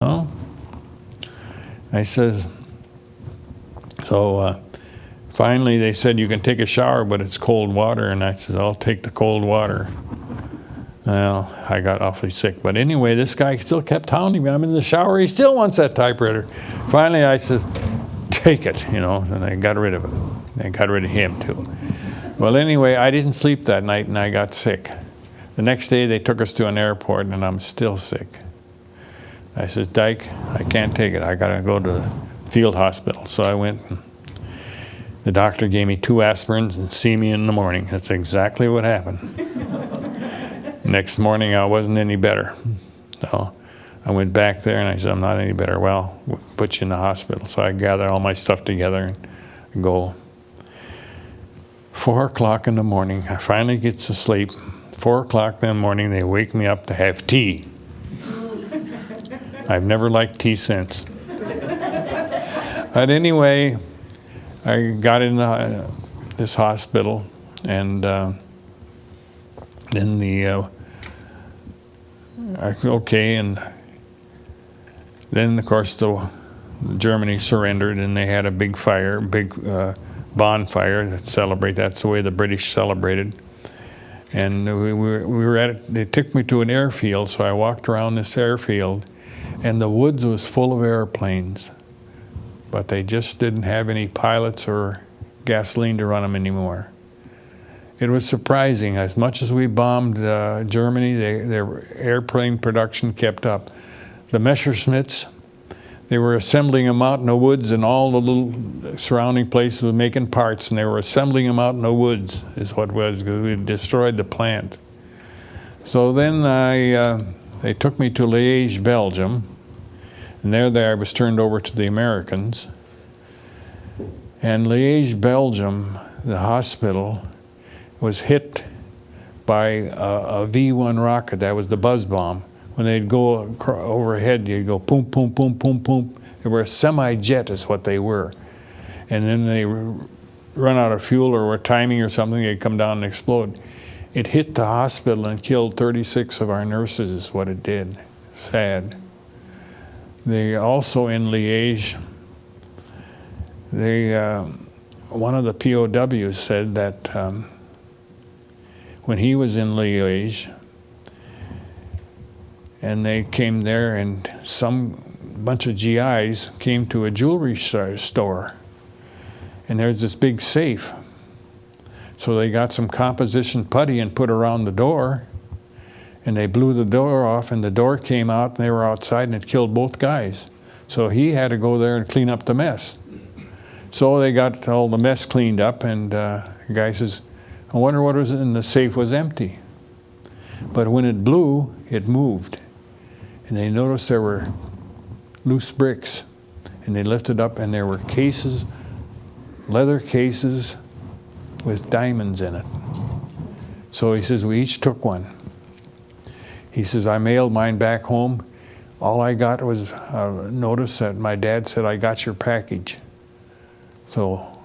Oh, I says, so finally they said you can take a shower, but it's cold water. And I said, I'll take the cold water. Well, I got awfully sick. But anyway, this guy still kept hounding me. I'm in the shower. He still wants that typewriter. Finally, I said, take it, and I got rid of it. I got rid of him, too. Well, anyway, I didn't sleep that night, and I got sick. The next day, they took us to an airport, and I'm still sick. I said, Dyke, I can't take it. I got to go to the field hospital. So I went. And the doctor gave me 2 aspirins and see me in the morning. That's exactly what happened. Next morning, I wasn't any better. So I went back there, and I said, I'm not any better. Well, we'll put you in the hospital. So I gathered all my stuff together and go. 4 o'clock in the morning, I finally get to sleep. 4 o'clock in the morning, they wake me up to have tea. I've never liked tea since. But anyway, I got in this hospital, and then and then of course Germany surrendered, and they had a big fire, bonfire to celebrate. That's the way the British celebrated. And we were at it. They took me to an airfield, so I walked around this airfield, and the woods was full of airplanes, but they just didn't have any pilots or gasoline to run them anymore. It was surprising. As much as we bombed Germany, their airplane production kept up. The Messerschmitts, they were assembling them out in the woods, and all the little surrounding places were making parts, and they were assembling them out in the woods, is what it was, because we destroyed the plant. So then they took me to Liège, Belgium, and there I was turned over to the Americans. And Liège, Belgium, the hospital, was hit by a V-1 rocket. That was the buzz bomb. When they'd go overhead, you'd go boom, boom, boom, boom, boom. They were a semi-jet is what they were. And then they run out of fuel or were timing or something, they'd come down and explode. It hit the hospital and killed 36 of our nurses is what it did. Sad. They also in Liège, one of the POWs said that when he was in Liège, and they came there, and some bunch of GIs came to a jewelry store, and there's this big safe. So they got some composition putty and put around the door, and they blew the door off, and the door came out, and they were outside, and it killed both guys. So he had to go there and clean up the mess. So they got all the mess cleaned up, and the guy says, I wonder what was in the safe was empty. But when it blew, it moved. And they noticed there were loose bricks. And they lifted up, and there were cases, leather cases with diamonds in it. So he says, we each took one. He says, I mailed mine back home. All I got was a notice that my dad said, I got your package. So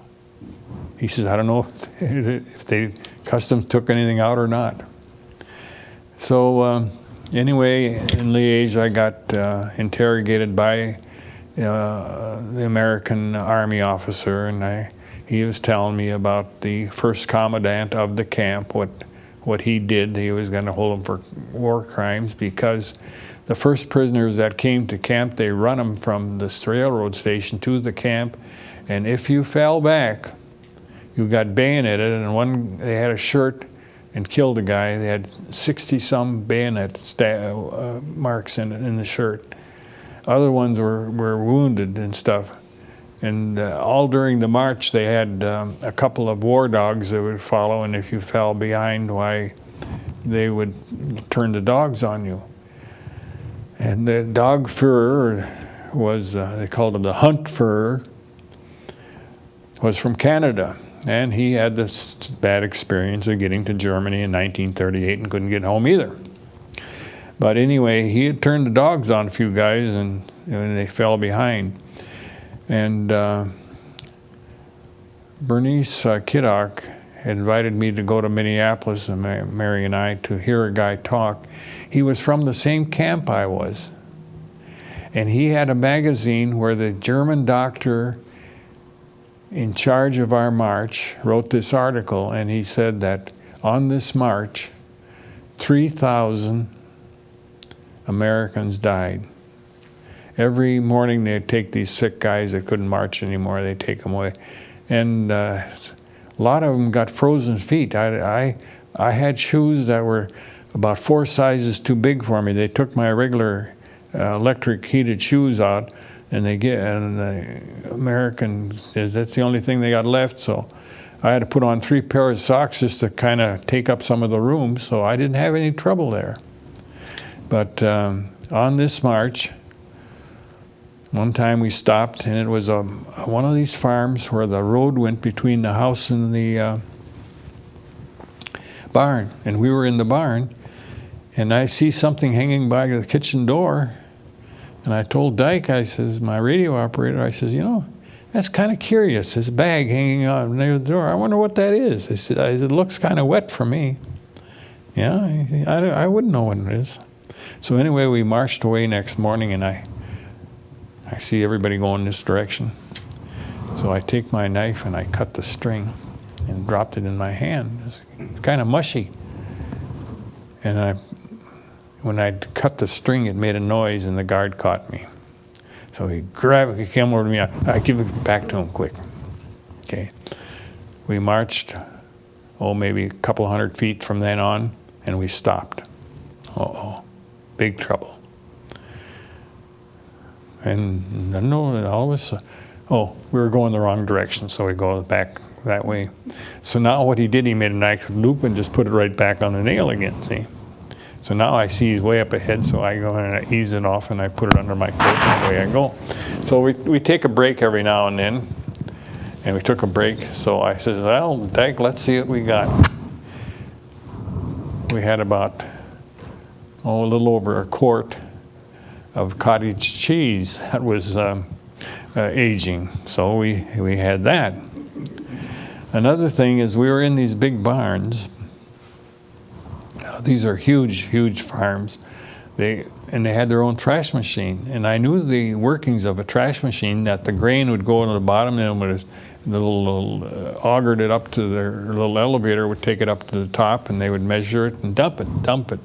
he says, I don't know if they customs took anything out or not. So anyway, in Liège, I got interrogated by the American Army officer, and he was telling me about the first commandant of the camp, what he did. He was going to hold him for war crimes because the first prisoners that came to camp, they run them from this railroad station to the camp, and if you fell back, you got bayoneted, and they had a shirt and killed a guy. They had 60-some bayonet marks in the shirt. Other ones were wounded and stuff. And all during the march, they had a couple of war dogs that would follow, and if you fell behind, why, they would turn the dogs on you. And the dog Führer was, they called him the Hunt Führer, was from Canada. And he had this bad experience of getting to Germany in 1938 and couldn't get home either. But anyway, he had turned the dogs on a few guys, and they fell behind. And Bernice Kiddock had invited me to go to Minneapolis, and Mary and I, to hear a guy talk. He was from the same camp I was. And he had a magazine where the German doctor in charge of our march wrote this article, and he said that on this march, 3,000 Americans died. Every morning they'd take these sick guys that couldn't march anymore, they'd take them away. And a lot of them got frozen feet. I had shoes that were about 4 sizes too big for me. They took my regular electric heated shoes out, and the American, that's the only thing they got left, so I had to put on 3 pairs of socks just to kind of take up some of the room, so I didn't have any trouble there. But on this march, one time we stopped, and it was one of these farms where the road went between the house and the barn, and we were in the barn, and I see something hanging by the kitchen door, and I told Dyke, I says, my radio operator, I says, you know, that's kind of curious, this bag hanging out near the door. I wonder what that is. I said, it looks kind of wet for me. Yeah, I wouldn't know what it is. So anyway, we marched away next morning, and I see everybody going this direction. So I take my knife and I cut the string and dropped it in my hand. It was kind of mushy. And when I cut the string, it made a noise, and the guard caught me. So he came over to me. I give it back to him quick. Okay. We marched, maybe a couple 100 feet from then on, and we stopped. Big trouble. And no, all of us, we were going the wrong direction, so we go back that way. So now what he did, he made a nice loop and just put it right back on the nail again, see? So now I see he's way up ahead, so I go and I ease it off and I put it under my coat and away I go. So we take a break every now and then, and we took a break. So I says, well, Dyke, let's see what we got. We had about, a little over a quart of cottage cheese that was aging. So we had that. Another thing is we were in these big barns. These are huge, huge farms. They had their own trash machine. And I knew the workings of a trash machine, that the grain would go to the bottom, and the little augered it up to their little elevator, would take it up to the top, and they would measure it and dump it.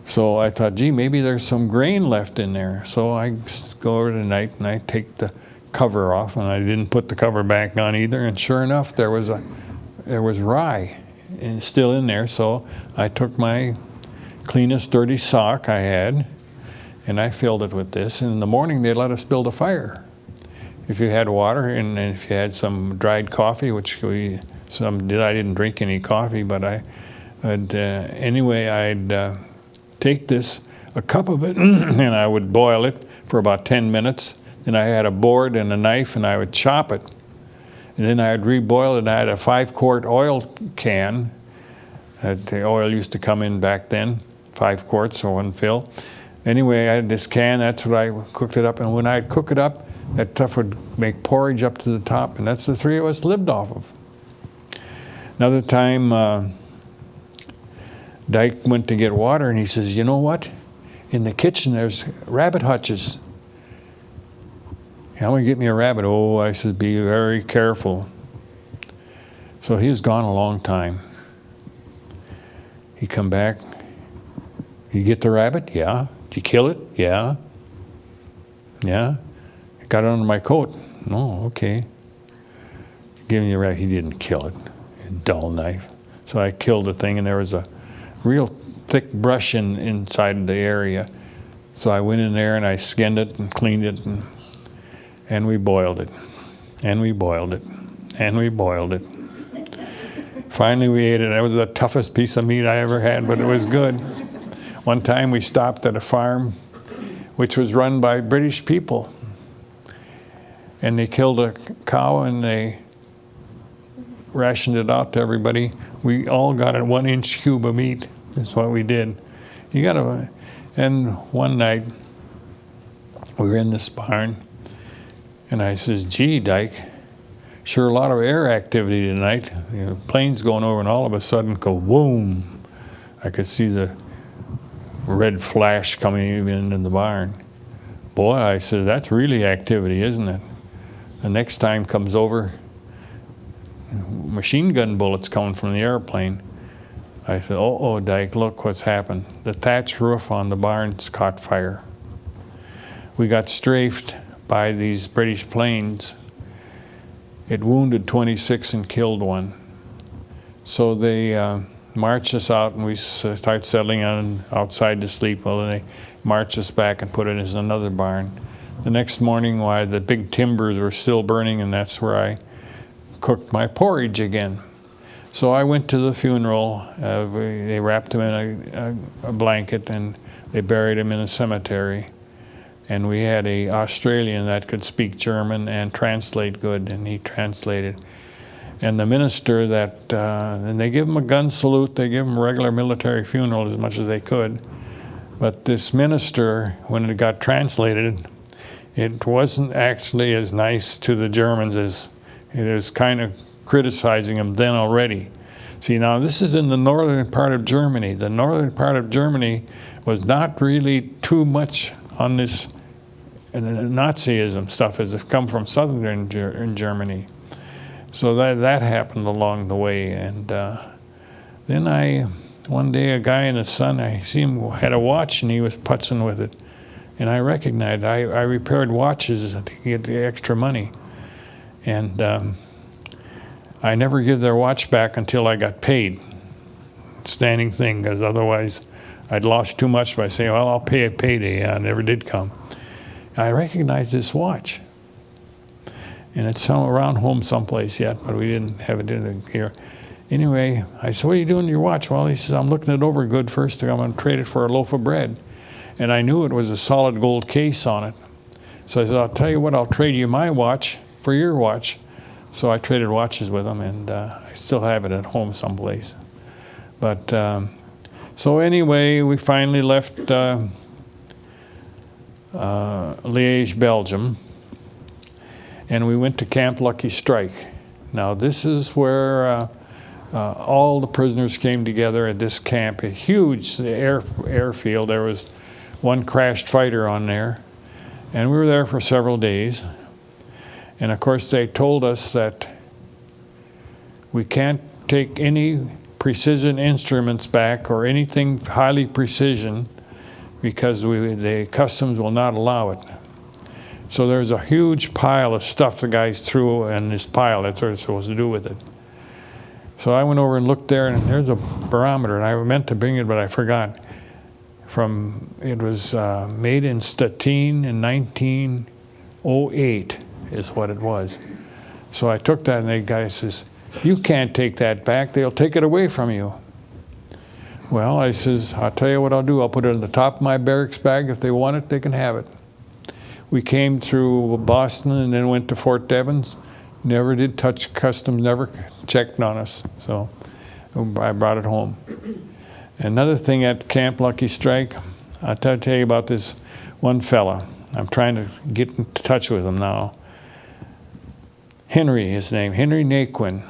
So I thought, gee, maybe there's some grain left in there. So I go over tonight and I take the cover off, and I didn't put the cover back on either. And sure enough, there was rye and still in there. So I took my cleanest dirty sock I had, and I filled it with this. And in the morning, they let us build a fire. If you had water and if you had some dried coffee, which some did, I didn't drink any coffee, but I'd take a cup of it, and I would boil it for about 10 minutes. Then I had a board and a knife, and I would chop it. And then I'd reboil it, and I had a 5-quart oil can. The oil used to come in back then, 5 quarts, so one fill. Anyway, I had this can, that's what I cooked it up. And when I'd cook it up, that stuff would make porridge up to the top, and that's the 3 of us lived off of. Another time, Dyke went to get water, and he says, you know what? In the kitchen, there's rabbit hutches. I'm going to get me a rabbit. I said, be very careful. So he was gone a long time. He come back. You get the rabbit? Yeah. Did you kill it? Yeah. Yeah. I got it under my coat. No, okay. Give me a rabbit. He didn't kill it. A dull knife. So I killed the thing, and there was a real thick brush inside the area. So I went in there and I skinned it and cleaned it, and we boiled it. And we boiled it. And we boiled it. Finally we ate it. That was the toughest piece of meat I ever had, but it was good. One time we stopped at a farm which was run by British people. And they killed a cow and they rationed it out to everybody. We all got a 1-inch cube of meat. That's what we did. And one night we were in this barn, and I says, gee, Dyke, sure a lot of air activity tonight. Planes going over, and all of a sudden, kaboom! I could see the red flash coming in the barn. Boy, I said, that's really activity, isn't it? The next time comes over, machine gun bullets coming from the airplane. I said, oh, Dyke, look what's happened. The thatch roof on the barns caught fire. We got strafed by these British planes. It wounded 26 and killed 1. So they marched us out, and we started settling outside to sleep. Well, they marched us back and put it in another barn. The next morning, why, the big timbers were still burning, and that's where I cooked my porridge again. So I went to the funeral. They wrapped him in a blanket, and they buried him in a cemetery. And we had a Australian that could speak German and translate good, and he translated. And the minister and they give him a gun salute, they give him a regular military funeral as much as they could. But this minister, when it got translated, it wasn't actually as nice to the Germans as it was kind of criticizing them then already. See, now this is in the northern part of Germany. The northern part of Germany was not really too much on this Nazism stuff as it come from southern Germany. So that happened along the way. And then one day a guy and his son, I see him had a watch and he was putzing with it. And I recognized, I repaired watches to get the extra money. And I never give their watch back until I got paid. Standing thing, because otherwise I'd lost too much by saying, well, I'll pay a payday. Yeah, it never did come. I recognized this watch. And it's around home someplace yet, but we didn't have it in here. Anyway, I said, what are you doing to your watch? Well, he says, I'm looking it over good first. I'm going to trade it for a loaf of bread. And I knew it was a solid gold case on it. So I said, I'll tell you what, I'll trade you my watch for your watch. So I traded watches with him, and I still have it at home someplace. But so anyway, we finally left Liège, Belgium, and we went to Camp Lucky Strike. Now this is where all the prisoners came together at this camp, a huge airfield. There was one crashed fighter on there, and we were there for several days. And of course they told us that we can't take any precision instruments back or anything highly precision because the customs will not allow it. So there's a huge pile of stuff the guys threw in this pile. That's what they're supposed to do with it. So I went over and looked there, and there's a barometer, and I meant to bring it, but I forgot. It was made in Stettin in 1908 is what it was. So I took that, and the guy says, you can't take that back. They'll take it away from you. Well, I says, I'll tell you what I'll do. I'll put it in the top of my barracks bag. If they want it, they can have it. We came through Boston and then went to Fort Devens. Never did touch customs, never checked on us. So I brought it home. Another thing at Camp Lucky Strike, I'll tell you about this one fella. I'm trying to get in touch with him now. Henry, his name, Henry Naquin.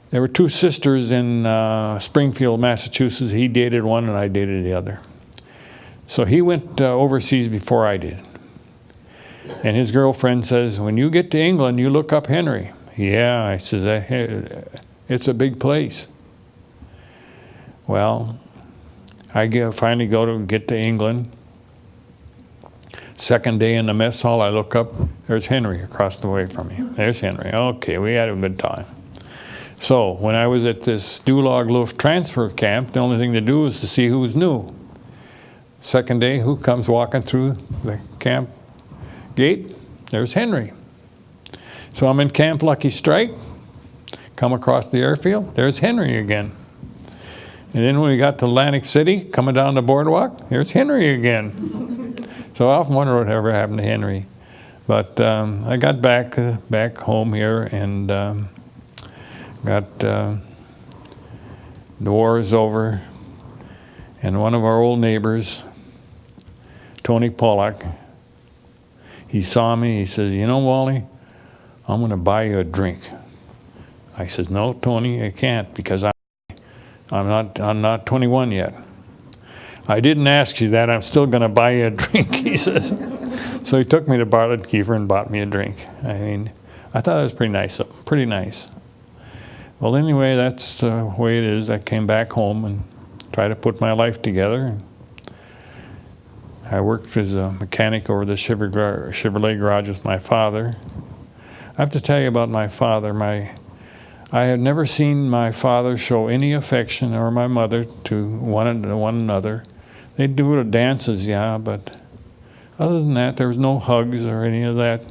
There were two sisters in Springfield, Massachusetts. He dated one and I dated the other. So he went overseas before I did. And his girlfriend says, when you get to England, you look up Henry. Yeah, I says, it's a big place. Well, I finally get to England. Second day in the mess hall, I look up, there's Henry across the way from me. There's Henry. Okay, we had a good time. So when I was at this Dulag Luft transfer camp, the only thing to do was to see who was new. Second day, who comes walking through the camp gate? There's Henry. So I'm in Camp Lucky Strike, come across the airfield, there's Henry again. And then when we got to Atlantic City, coming down the boardwalk, there's Henry again. So I often wonder whatever happened to Henry. But I got back home here and the war is over. And one of our old neighbors, Tony Pollack, he saw me, he says, you know, Wally, I'm going to buy you a drink. I says, no, Tony, I can't because I'm not 21 yet. I didn't ask you that, I'm still going to buy you a drink, he says. So he took me to Bartlett-Kiefer and bought me a drink. I mean, I thought it was pretty nice of him, pretty nice. Well, anyway, that's the way it is. I came back home and tried to put my life together. I worked as a mechanic over the Chevrolet garage with my father. I have to tell you about my father. I had never seen my father show any affection, or my mother, to one another. They'd do the dances, yeah, but other than that, there was no hugs or any of that.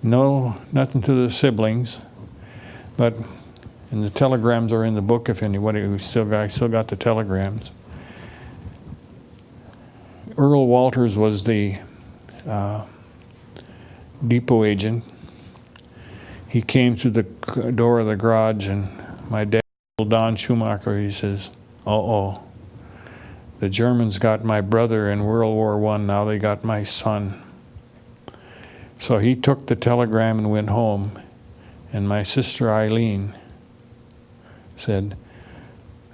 No, nothing to the siblings. But, and the telegrams are in the book if anybody who still got the telegrams. Earl Walters was the depot agent. He came to the door of the garage, and my dad, Don Schumacher, he says, "Uh-oh, the Germans got my brother in World War I, now they got my son." So he took the telegram and went home, and my sister Eileen said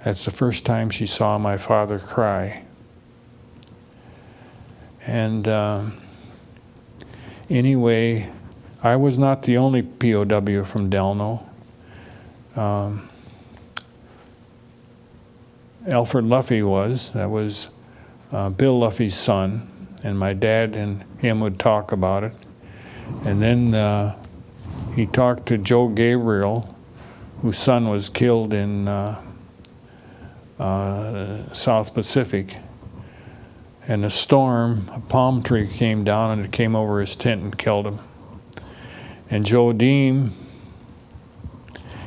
that's the first time she saw my father cry. And anyway, I was not the only POW from Delno. Alfred Luffy was. That was Bill Luffy's son, and my dad and him would talk about it. And then he talked to Joe Gabriel, whose son was killed in South Pacific. And a storm, a palm tree came down and it came over his tent and killed him. And Joe Deem,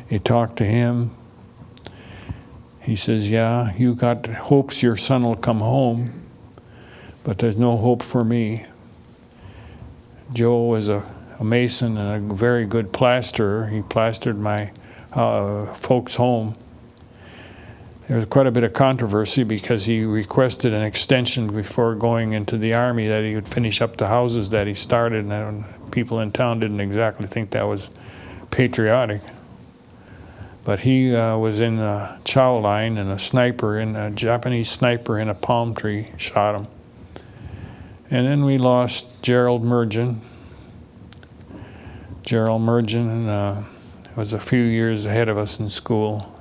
he talked to him. He says, "Yeah, you got hopes your son will come home, but there's no hope for me." Joe was a mason and a very good plasterer. He plastered my folks' home. There was quite a bit of controversy because he requested an extension before going into the Army, that he would finish up the houses that he started, and people in town didn't exactly think that was patriotic. But he was in the chow line, and a Japanese sniper in a palm tree shot him. And then we lost Gerald Mergen. Gerald Mergen was a few years ahead of us in school.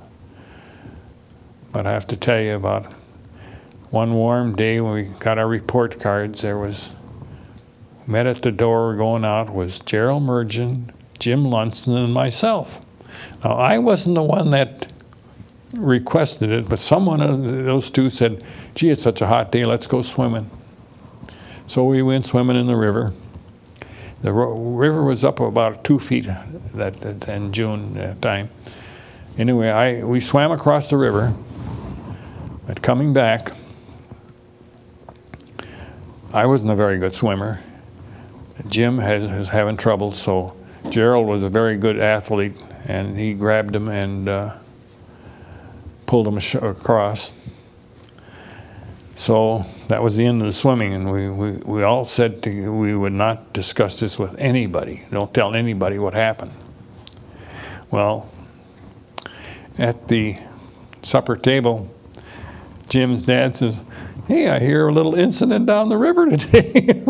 But I have to tell you about one warm day when we got our report cards. Met at the door going out was Gerald Mergen, Jim Lunston, and myself. Now, I wasn't the one that requested it, but someone of those two said, "Gee, it's such a hot day, let's go swimming." So we went swimming in the river. The river was up about 2 feet in June time. Anyway, we swam across the river. But coming back, I wasn't a very good swimmer. Jim was having trouble, so Gerald was a very good athlete, and he grabbed him and pulled him across. So that was the end of the swimming, and we all said we would not discuss this with anybody. Don't tell anybody what happened. Well, at the supper table, Jim's dad says, "Hey, I hear a little incident down the river today."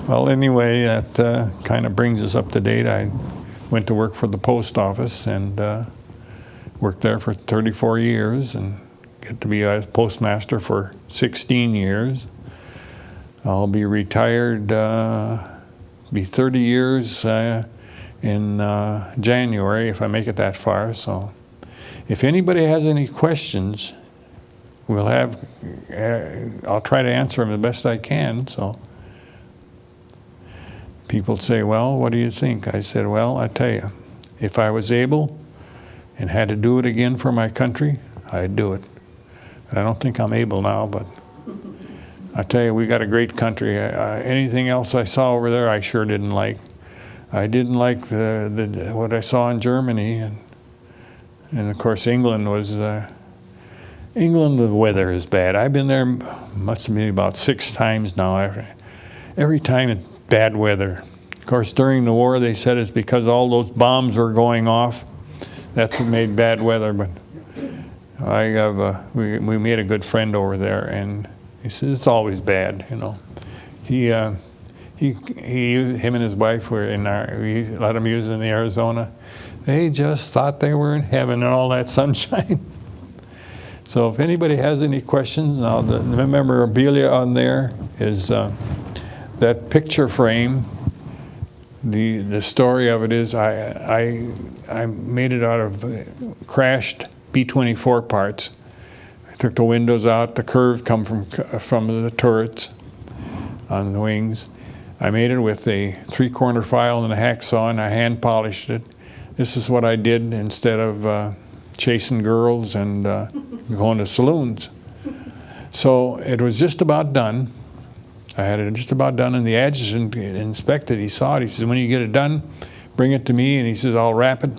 Well, anyway, that kind of brings us up to date. I went to work for the post office and worked there for 34 years and get to be a postmaster for 16 years. I'll be retired, be 30 years in January if I make it that far. So if anybody has any questions, I'll try to answer them the best I can. So people say, "Well, what do you think?" I said, "Well, I tell you, if I was able and had to do it again for my country, I'd do it. And I don't think I'm able now, but I tell you, we got a great country. Anything else I saw over there, I sure didn't like. I didn't like what I saw in Germany, and of course England was. England, the weather is bad. I've been there, must have been about 6 times now. Every time it's bad weather. Of course, during the war, they said it's because all those bombs were going off. That's what made bad weather. But we made a good friend over there, and he said it's always bad, you know. him and his wife were we let them use it in the Arizona. They just thought they were in heaven and all that sunshine. So if anybody has any questions, now the memorabilia on there is that picture frame. The story of it is I made it out of crashed B-24 parts. I took the windows out. The curve come from the turrets on the wings. I made it with a 3-corner file and a hacksaw, and I hand polished it. This is what I did instead of chasing girls and going to saloons. So it was just about done. I had it just about done, and the adjutant inspected. He saw it. He says, when you get it done, bring it to me. And he says, I'll wrap it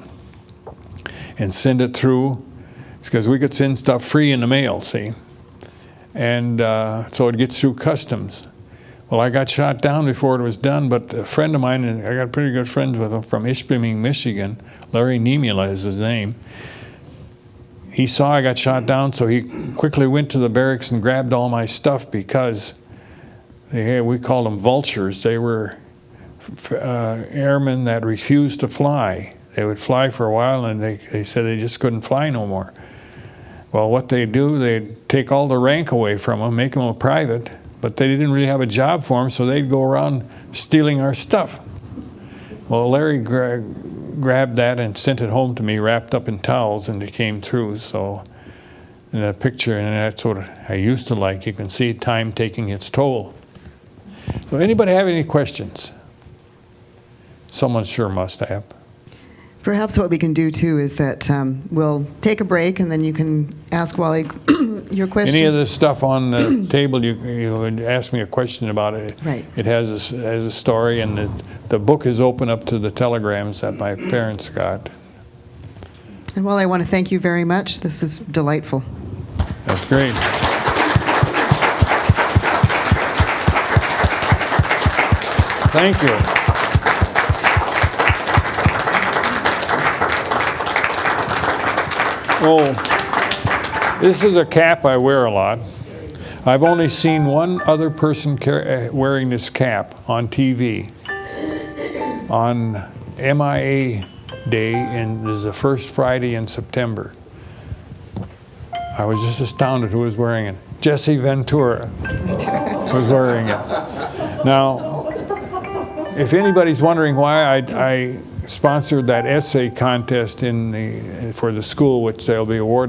and send it through. Because we could send stuff free in the mail, see. And so it gets through customs. Well, I got shot down before it was done, but a friend of mine, and I got pretty good friends with him from Ishpeming, Michigan. Larry Niemela is his name. He saw I got shot down, so he quickly went to the barracks and grabbed all my stuff because we called them vultures. They were airmen that refused to fly. They would fly for a while, and they said they just couldn't fly no more. Well, what they do, they'd take all the rank away from them, make them a private, but they didn't really have a job for them, so they'd go around stealing our stuff. Well, Larry grabbed that and sent it home to me, wrapped up in towels, and it came through. So in that picture, and that's what I used to like. You can see time taking its toll. So anybody have any questions? Someone sure must have. Perhaps what we can do too is that we'll take a break and then you can ask Wally your question. Any of the stuff on the table, you would ask me a question about it. Right. It has a story, and the book is open up to the telegrams that my parents got. And Wally, I want to thank you very much. This is delightful. That's great. Thank you. Oh, this is a cap I wear a lot. I've only seen one other person wearing this cap on TV on MIA Day, and this is the first Friday in September. I was just astounded who was wearing it. Jesse Ventura was wearing it. Now, if anybody's wondering why I sponsored that essay contest for the school, which they'll be awarded